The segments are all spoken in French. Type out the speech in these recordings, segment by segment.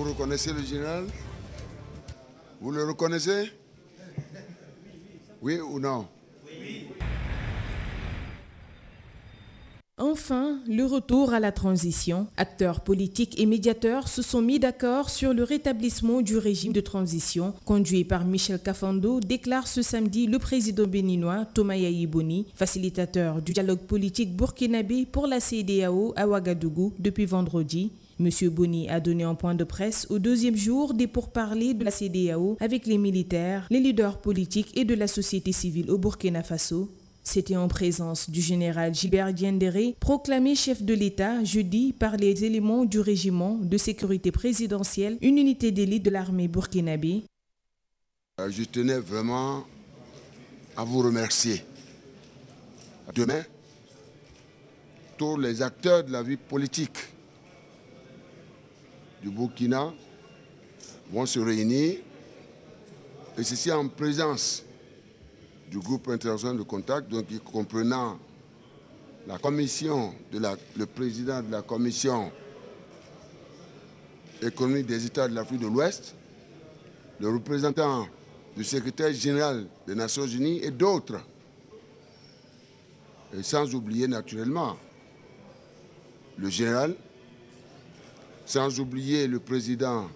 reconnaissez le général? Vous le reconnaissez? Oui ou non? Enfin, le retour à la transition. Acteurs politiques et médiateurs se sont mis d'accord sur le rétablissement du régime de transition conduit par Michel Kafando, déclare ce samedi le président béninois Thomas Yayi Boni, facilitateur du dialogue politique burkinabé pour la CEDEAO à Ouagadougou depuis vendredi. Monsieur Boni a donné un point de presse au deuxième jour des pourparlers de la CEDEAO avec les militaires, les leaders politiques et de la société civile au Burkina Faso. C'était en présence du général Gilbert Diendéré, proclamé chef de l'État jeudi par les éléments du régiment de sécurité présidentielle, une unité d'élite de l'armée burkinabé. Je tenais vraiment à vous remercier. Demain, tous les acteurs de la vie politique du Burkina vont se réunir, et ceci en présence du groupe international de contact, donc comprenant la commission, le président de la commission économique des États de l'Afrique de l'Ouest, le représentant du secrétaire général des Nations Unies et d'autres. Et sans oublier naturellement le général, sans oublier le président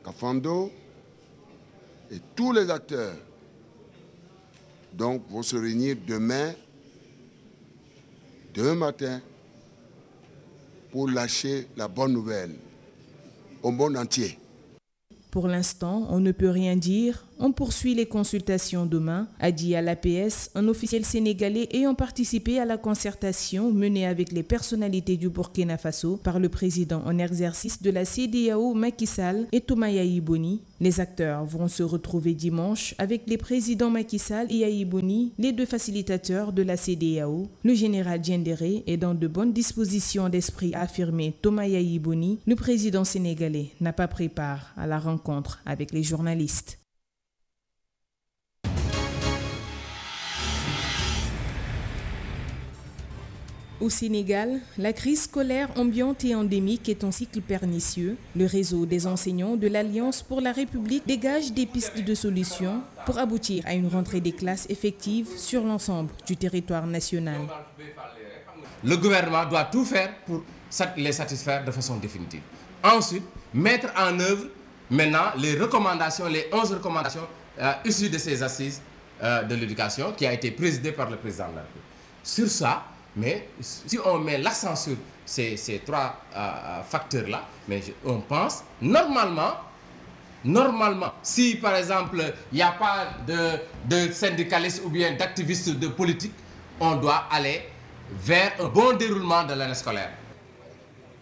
Kafando et tous les acteurs. Donc, vont se réunir demain matin, pour lâcher la bonne nouvelle au monde entier. Pour l'instant, on ne peut rien dire. On poursuit les consultations demain, a dit à l'APS un officiel sénégalais ayant participé à la concertation menée avec les personnalités du Burkina Faso par le président en exercice de la CEDEAO Macky Sall et Thomas Yayi Boni. Les acteurs vont se retrouver dimanche avec les présidents Macky Sall et Yayi Boni, les deux facilitateurs de la CEDEAO. Le général Diendéré est dans de bonnes dispositions d'esprit, a affirmé Thomas Yayi Boni. Le président sénégalais n'a pas pris part à la rencontre avec les journalistes. Au Sénégal, la crise scolaire ambiante et endémique est un cycle pernicieux. Le réseau des enseignants de l'Alliance pour la République dégage des pistes de solutions pour aboutir à une rentrée des classes effective sur l'ensemble du territoire national. Le gouvernement doit tout faire pour les satisfaire de façon définitive. Ensuite, mettre en œuvre maintenant les recommandations, les 11 recommandations issues de ces assises de l'éducation qui a été présidée par le président de la République. Sur ça, mais si on met l'accent sur ces trois facteurs-là, mais on pense normalement, si par exemple il n'y a pas de syndicalistes ou bien d'activistes de politique, on doit aller vers un bon déroulement de l'année scolaire.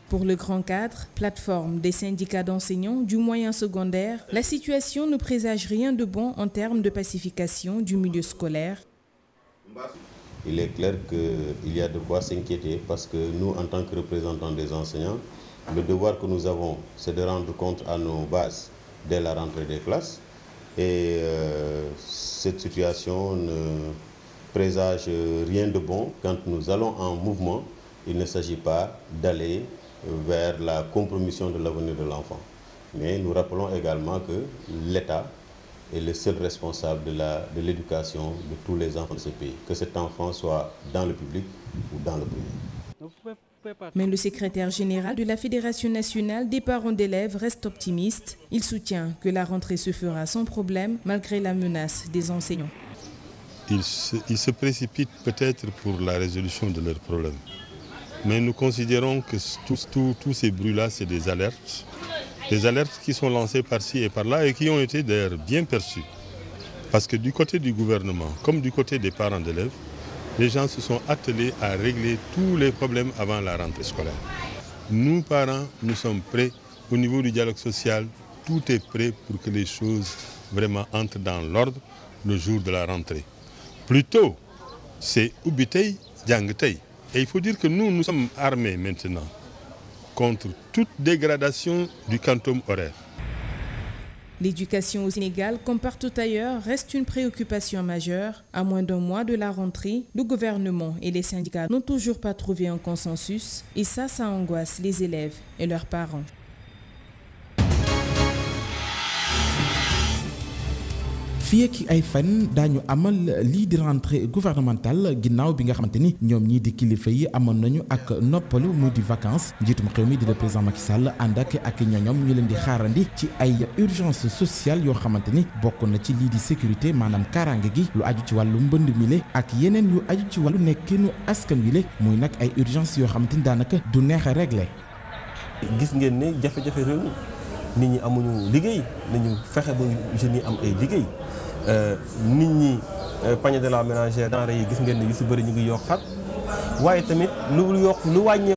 Pour le grand cadre, plateforme des syndicats d'enseignants du moyen secondaire, la situation ne présage rien de bon en termes de pacification du milieu scolaire. Il est clair qu'il y a de quoi s'inquiéter parce que nous, en tant que représentants des enseignants, le devoir que nous avons, c'est de rendre compte à nos bases dès la rentrée des classes. Et cette situation ne présage rien de bon. Quand nous allons en mouvement, il ne s'agit pas d'aller vers la compromission de l'avenir de l'enfant. Mais nous rappelons également que l'État est le seul responsable de l'éducation de tous les enfants de ce pays, que cet enfant soit dans le public ou dans le privé. Mais le secrétaire général de la Fédération nationale des parents d'élèves reste optimiste. Il soutient que la rentrée se fera sans problème malgré la menace des enseignants. Ils se précipitent peut-être pour la résolution de leurs problèmes. Mais nous considérons que tous ces bruits-là, c'est des alertes. Des alertes qui sont lancées par-ci et par-là et qui ont été d'ailleurs bien perçues. Parce que du côté du gouvernement, comme du côté des parents d'élèves, les gens se sont attelés à régler tous les problèmes avant la rentrée scolaire. Nous, parents, nous sommes prêts. Au niveau du dialogue social, tout est prêt pour que les choses vraiment entrent dans l'ordre le jour de la rentrée. Plutôt, c'est Ubitei, Djangtei. Et il faut dire que nous sommes armés maintenant contre toute dégradation du quantum horaire. L'éducation au Sénégal, comme partout ailleurs, reste une préoccupation majeure. À moins d'un mois de la rentrée, le gouvernement et les syndicats n'ont toujours pas trouvé un consensus. Et ça angoisse les élèves et leurs parents. fii ak ay fan daañu amal lii di rentrée gouvernementale ginnaaw bi nga xamante ni ñoom ñii di kilifa yi amoon nañu ak noppalu mu di vacances njiitum réew mi di le président Macky Sall ànd ak ñoñom ñu leen di xaarandi ci ay urgence sociale yoo xamante ni bokk na ci lii di sécurité maanaam kaaraange gi lu aju ci wàllu mbënd mi le ak yeneen yu aju ci wàllu nekkinu askan wi le muy nag ay urgence yoo xamante ni daanaka du neex a régler. gis ngeen ne jafe-jafe réew nit ñi amuñu liggéey nañu fexe ba jeunes yi am ay liggéey nit ñi panier de la ménagère denrée yi gis ngeen ne yu si bëri ñu ngi yokkaat waaye tamit lu wàññee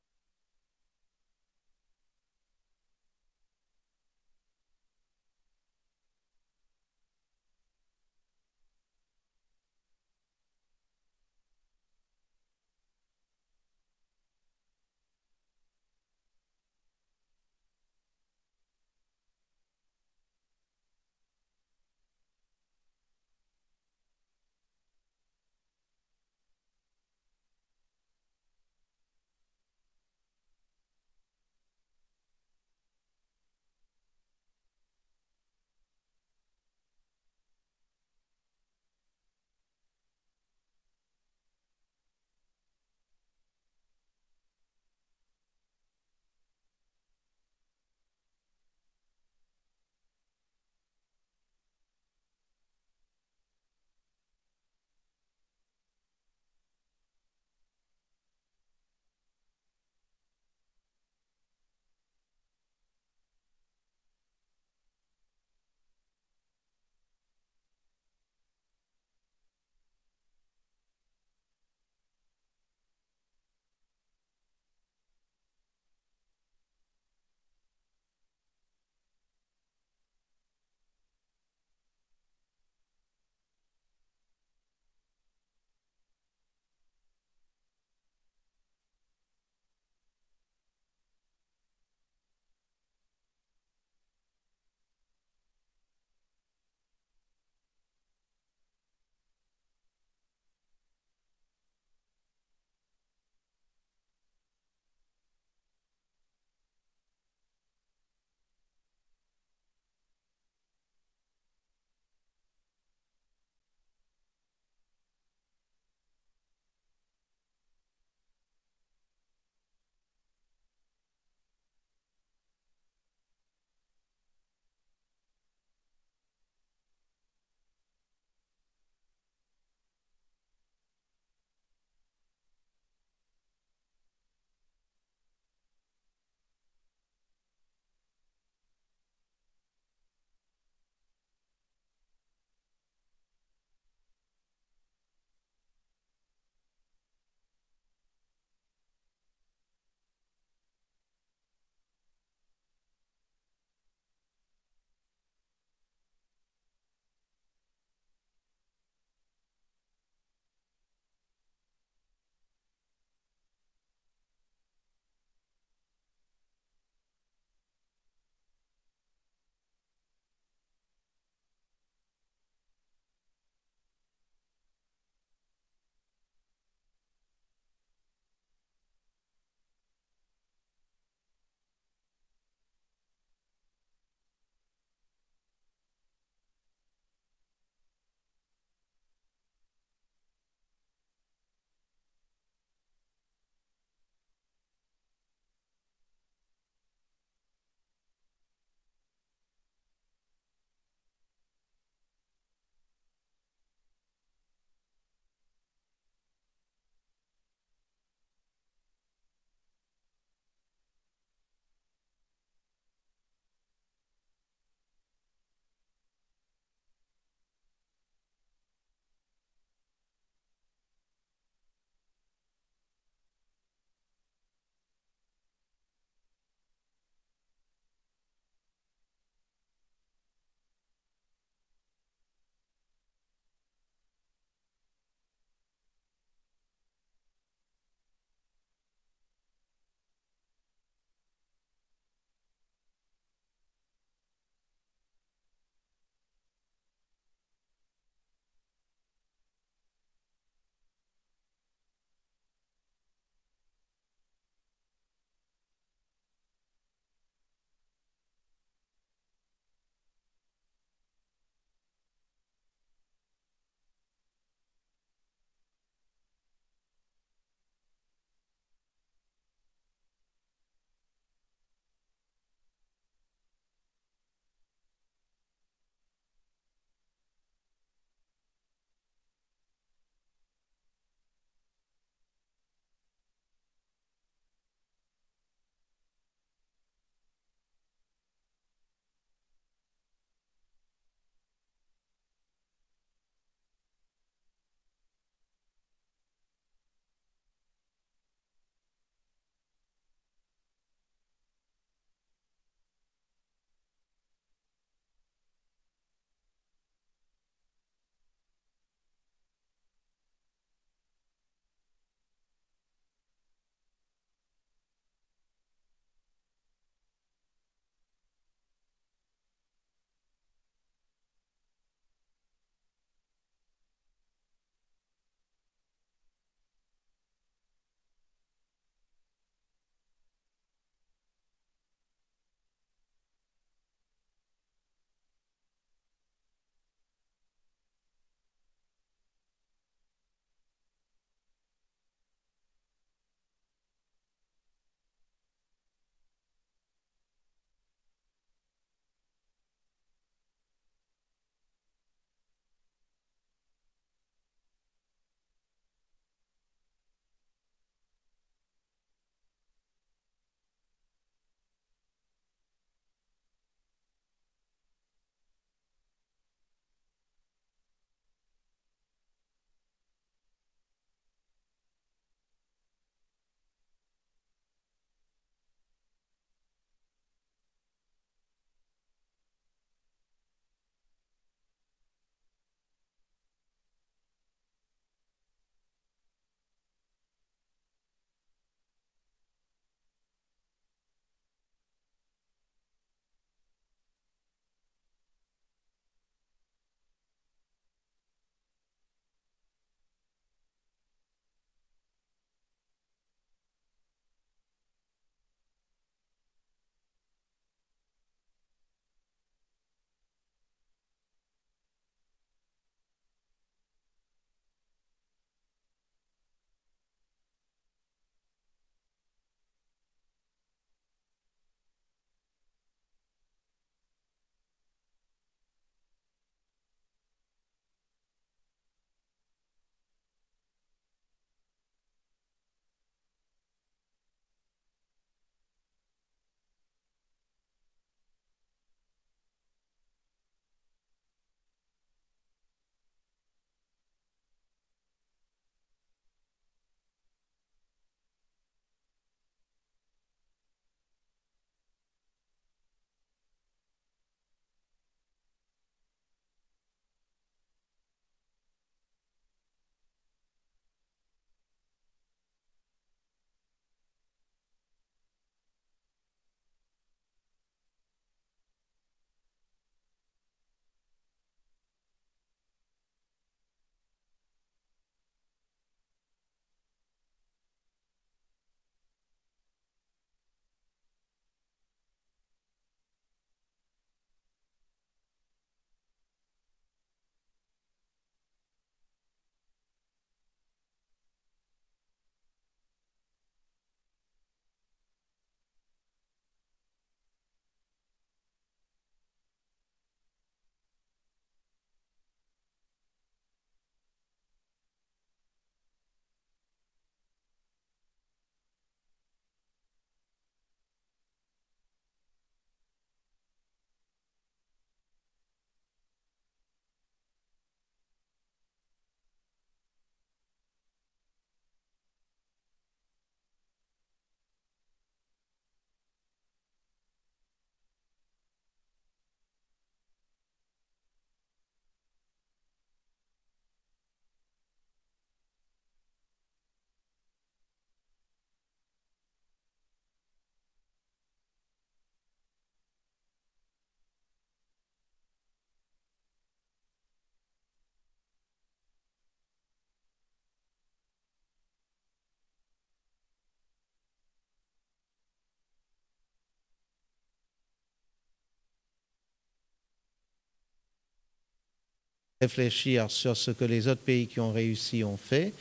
réfléchir sur ce que les autres pays qui ont réussi ont fait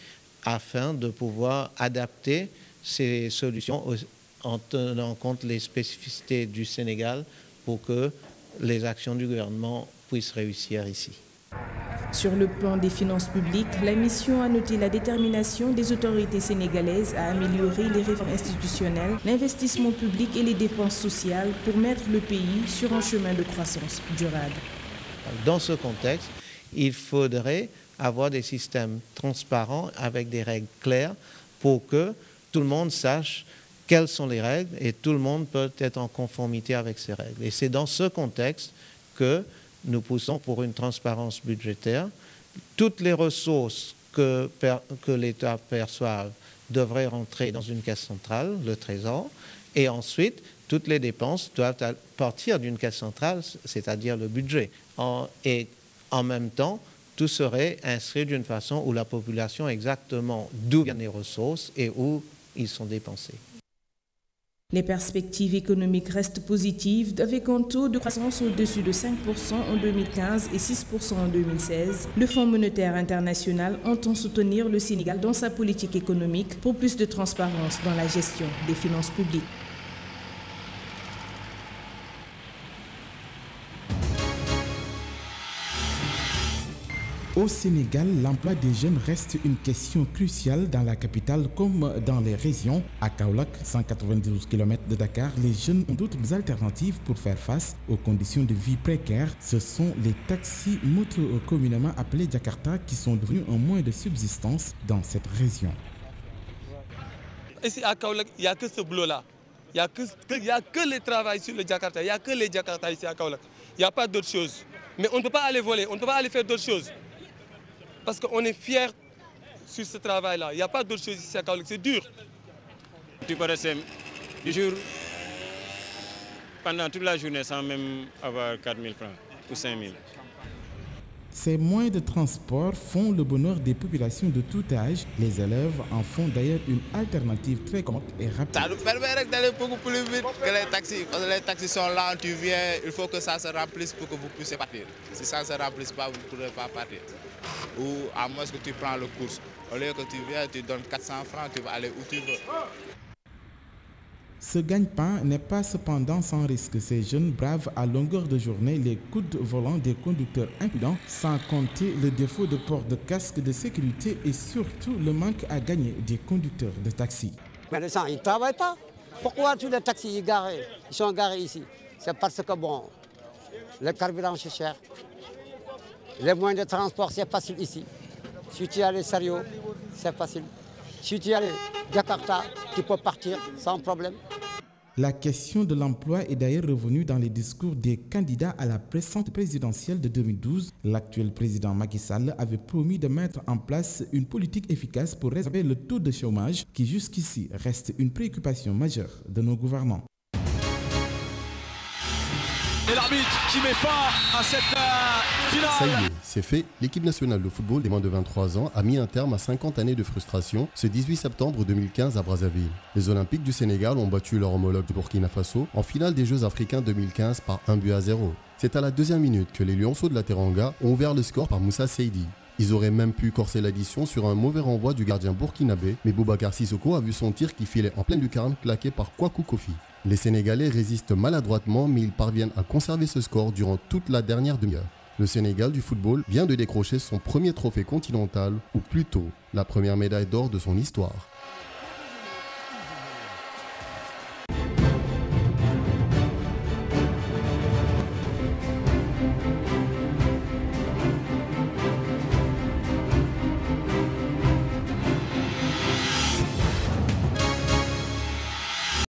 afin de pouvoir adapter ces solutions en tenant compte les spécificités du Sénégal pour que les actions du gouvernement puissent réussir ici. Sur le plan des finances publiques, la mission a noté la détermination des autorités sénégalaises à améliorer les réformes institutionnelles, l'investissement public et les dépenses sociales pour mettre le pays sur un chemin de croissance durable. Dans ce contexte, il faudrait avoir des systèmes transparents avec des règles claires pour que tout le monde sache quelles sont les règles et tout le monde peut être en conformité avec ces règles. Et c'est dans ce contexte que nous poussons pour une transparence budgétaire. Toutes les ressources que l'État perçoive devraient rentrer dans une caisse centrale, le Trésor, et ensuite, toutes les dépenses doivent partir d'une caisse centrale, c'est-à-dire le budget. Et en même temps, tout serait inscrit d'une façon où la population sait exactement d'où viennent les ressources et où ils sont dépensés. Les perspectives économiques restent positives avec un taux de croissance au-dessus de 5% en 2015 et 6% en 2016. Le Fonds monétaire international entend soutenir le Sénégal dans sa politique économique pour plus de transparence dans la gestion des finances publiques. Au Sénégal, l'emploi des jeunes reste une question cruciale dans la capitale comme dans les régions. À Kaolack, 192 km de Dakar, les jeunes ont d'autres alternatives pour faire face aux conditions de vie précaires. Ce sont les taxis motos communément appelés Jakarta qui sont devenus un moyen de subsistance dans cette région. Ici à Kaolack, il n'y a que ce boulot-là. Il n'y a que les travail sur le Jakarta. Il n'y a que les Jakarta ici à Kaolack. Il n'y a pas d'autre chose. Mais on ne peut pas aller voler, on ne peut pas aller faire d'autres choses. Parce qu'on est fiers sur ce travail-là. Il n'y a pas d'autre chose ici à Kaolack, c'est dur. Tu peux rester du jour pendant toute la journée sans même avoir 4 000 francs ou 5 000. Ces moyens de transport font le bonheur des populations de tout âge. Les élèves en font d'ailleurs une alternative très commode et rapide. Ça nous permet d'aller beaucoup plus vite que les taxis. Quand les taxis sont là, tu viens, il faut que ça se remplisse pour que vous puissiez partir. Si ça ne se remplisse pas, vous ne pourrez pas partir. Ou à moins que tu prends le course. Au lieu que tu viens, tu donnes 400 francs, tu vas aller où tu veux. Ce gagne-pain n'est pas cependant sans risque. Ces jeunes bravent à longueur de journée les coups de volant des conducteurs impudents, sans compter le défaut de port de casque de sécurité et surtout le manque à gagner des conducteurs de taxi. Mais les gens, ils ne travaillent pas. Pourquoi tous les taxis ils sont garés ici? C'est parce que bon, le carburant c'est cher. Les moyens de transport, c'est facile ici. Si tu as les chariots, c'est facile. Si tu as les Jakarta, tu peux partir sans problème. La question de l'emploi est d'ailleurs revenue dans les discours des candidats à la précédente présidentielle de 2012. L'actuel président Macky Sall avait promis de mettre en place une politique efficace pour résorber le taux de chômage qui jusqu'ici reste une préoccupation majeure de nos gouvernants. Et l'arbitre qui met fin à cette finale. Ça y est, c'est fait. L'équipe nationale de football des moins de 23 ans a mis un terme à 50 années de frustration ce 18 septembre 2015 à Brazzaville. Les Olympiques du Sénégal ont battu leur homologue du Burkina Faso en finale des Jeux africains 2015 par 1-0. C'est à la deuxième minute que les Lionceaux de la Teranga ont ouvert le score par Moussa Seydi. Ils auraient même pu corser l'addition sur un mauvais renvoi du gardien burkinabé, mais Boubacar Sissoko a vu son tir qui filait en pleine lucarne claqué par Kwaku Kofi. Les Sénégalais résistent maladroitement, mais ils parviennent à conserver ce score durant toute la dernière demi-heure. Le Sénégal du football vient de décrocher son premier trophée continental, ou plutôt la première médaille d'or de son histoire.